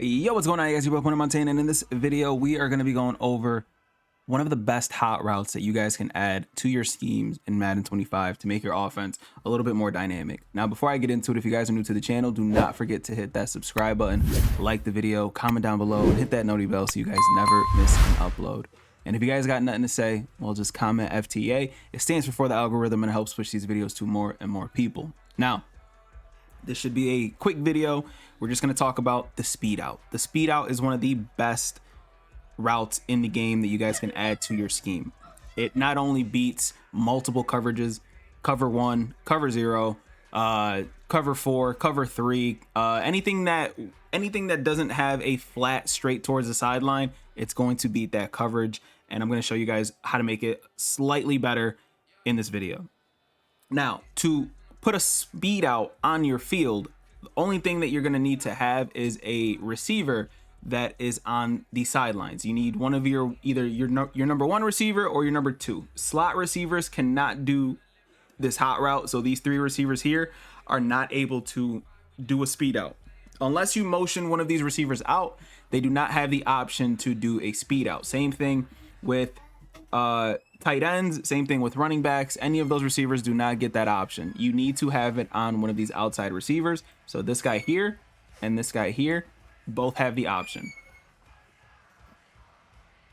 Yo, what's going on, guys? Your boy Pwny, and in this video, we are going to be going over one of the best hot routes that you guys can add to your schemes in Madden 25 to make your offense a little bit more dynamic. Now, before I get into it, if you guys are new to the channel, do not forget to hit that subscribe button, like the video, comment down below, and hit that noti bell so you guys never miss an upload. And if you guys got nothing to say, well, just comment FTA. It stands for the algorithm and it helps push these videos to more and more people. Now, this should be a quick video. We're just going to talk about the speed out. The speed out is one of the best routes in the game that you guys can add to your scheme. It not only beats multiple coverages, cover 1, cover 0, cover 4, cover 3, anything that doesn't have a flat straight towards the sideline, it's going to beat that coverage. And I'm going to show you guys how to make it slightly better in this video. Now, to put a speed out on your field, the only thing that you're going to need to have is a receiver that is on the sidelines. You need one of your either your number 1 receiver or your number 2. Slot receivers cannot do this hot route, so these 3 receivers here are not able to do a speed out. Unless you motion one of these receivers out, they do not have the option to do a speed out. Same thing with tight ends, same thing with running backs. Any of those receivers do not get that option. You need to have it on one of these outside receivers. So this guy here and this guy here both have the option.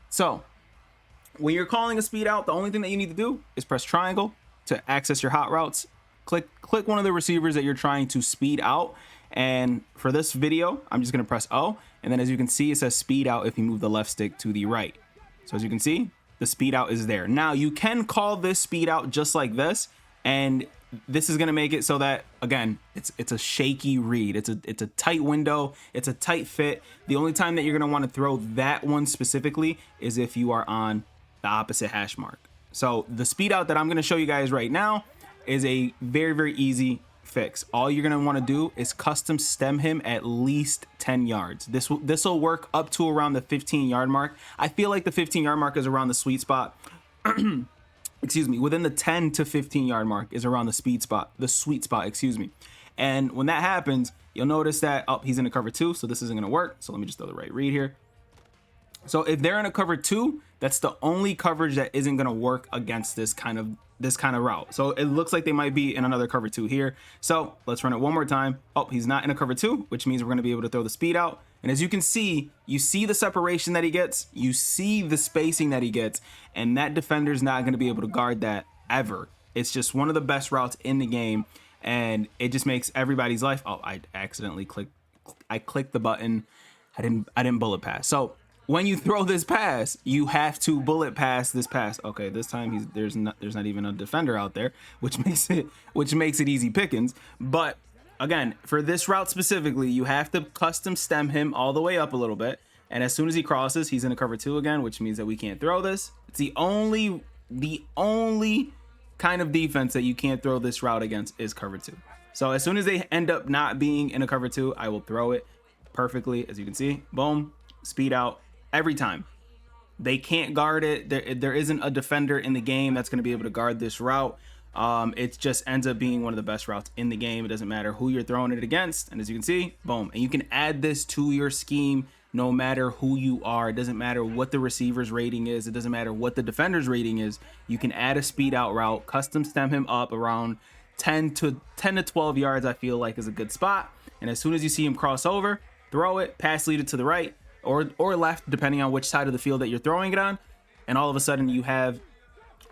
So when you're calling a speed out, the only thing that you need to do is press triangle to access your hot routes. Click one of the receivers that you're trying to speed out. And for this video, I'm just going to press O. And then as you can see, it says speed out if you move the left stick to the right. So as you can see, the speed out is there. Now you can call this speed out just like this, and this is going to make it so that, again, it's a shaky read. It's a tight window. It's a tight fit. The only time that you're going to want to throw that one specifically is if you are on the opposite hash mark. So the speed out that I'm going to show you guys right now is a very, very easy fix. All you're going to want to do is custom stem him at least 10 yards. This will work up to around the 15-yard mark. I feel like the 15-yard mark is around the sweet spot. Excuse me, within the 10 to 15-yard mark is around the sweet spot, excuse me. And when that happens, you'll notice that, oh, he's in a cover 2, so this isn't going to work. So let me just throw the right read here. So if they're in a cover 2, that's the only coverage that isn't going to work against this kind of route. So it looks like they might be in another cover 2 here. So let's run it one more time. Oh, he's not in a cover 2, which means we're going to be able to throw the speed out. And as you can see, you see the separation that he gets, you see the spacing that he gets, and that defender's not going to be able to guard that ever. It's just one of the best routes in the game, and it just makes everybody's life. Oh, I accidentally clicked the button. I didn't bullet pass. So when you throw this pass, you have to bullet pass this pass. Okay, this time there's not even a defender out there, which makes it easy pickings. But again, for this route specifically, you have to custom stem him all the way up a little bit. And as soon as he crosses, he's in a cover 2 again, which means that we can't throw this. It's the only kind of defense that you can't throw this route against is cover 2. So as soon as they end up not being in a cover 2, I will throw it perfectly. As you can see, boom, speed out. Every time. They can't guard it. There isn't a defender in the game that's going to be able to guard this route. It just ends up being one of the best routes in the game. It doesn't matter who you're throwing it against. And as you can see, boom. And you can add this to your scheme no matter who you are. It doesn't matter what the receiver's rating is. It doesn't matter what the defender's rating is. You can add a speed out route, custom stem him up around 10 to 12 yards, I feel like is a good spot. And as soon as you see him cross over, throw it, pass lead it to the right or left, depending on which side of the field that you're throwing it on, and all of a sudden you have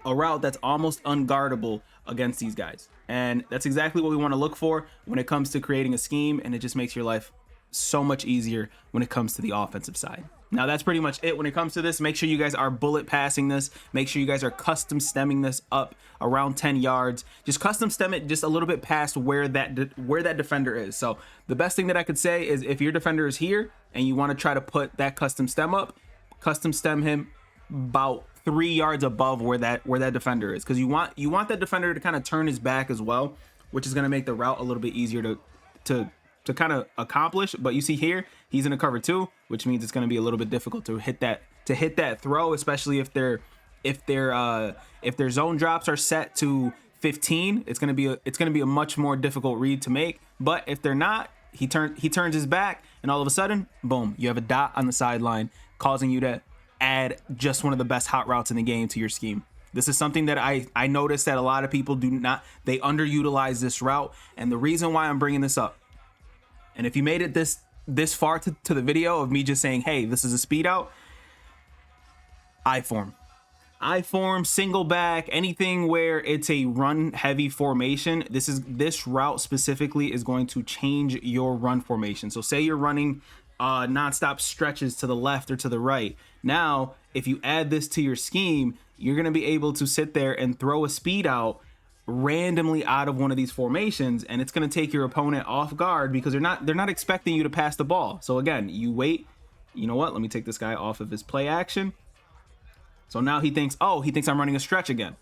a route that's almost unguardable against these guys. And that's exactly what we want to look for when it comes to creating a scheme, and it just makes your life so much easier when it comes to the offensive side. Now that's pretty much it when it comes to this. Make sure you guys are bullet passing this. Make sure you guys are custom stemming this up around 10 yards. Just custom stem it just a little bit past where that defender is. So the best thing that I could say is if your defender is here and you want to try to put that custom stem up, custom stem him about 3 yards above where that defender is, because you want that defender to kind of turn his back as well, which is going to make the route a little bit easier to kind of accomplish. But you see here, he's in a cover 2, which means it's going to be a little bit difficult to hit that throw, especially if their zone drops are set to 15. It's going to be a much more difficult read to make. But if they're not, he turns his back, and all of a sudden, boom, you have a dot on the sideline, causing you to add just one of the best hot routes in the game to your scheme. This is something that I noticed that a lot of people they underutilize this route. And the reason why I'm bringing this up, and if you made it this far to the video of me just saying, hey, this is a speed out, I form, single back, anything where it's a run heavy formation. This route specifically is going to change your run formation. So say you're running nonstop stretches to the left or to the right. Now, if you add this to your scheme, you're going to be able to sit there and throw a speed out randomly out of one of these formations, and it's going to take your opponent off guard because they're not expecting you to pass the ball. So again, you wait. You know what? Let me take this guy off of his play action. So now he thinks I'm running a stretch again.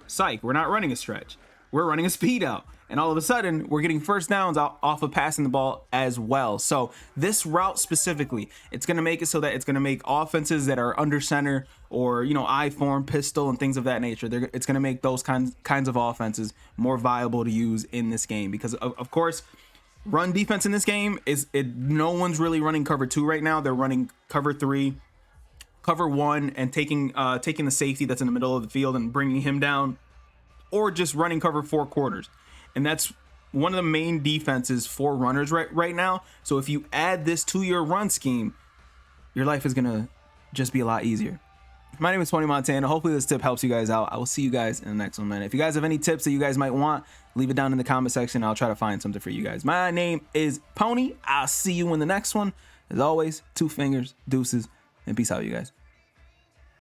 Psych, we're not running a stretch. We're running a speed out. And all of a sudden, we're getting first downs off of passing the ball as well. So this route specifically, it's going to make it so that it's going to make offenses that are under center or, I form, pistol, and things of that nature. It's going to make those kinds of offenses more viable to use in this game. Because, of course, run defense in this game, no one's really running cover 2 right now. They're running cover 3. Cover 1 and taking the safety that's in the middle of the field and bringing him down, or just running cover 4 quarters. And that's one of the main defenses for runners right now. So if you add this to your run scheme, your life is gonna just be a lot easier. My name is Pwny Montana. Hopefully this tip helps you guys out. I will see you guys in the next one, man. If you guys have any tips that you guys might want, leave it down in the comment section. I'll try to find something for you guys. My name is Pwny. I'll see you in the next one. As always, 2 fingers, deuces, and peace out, you guys.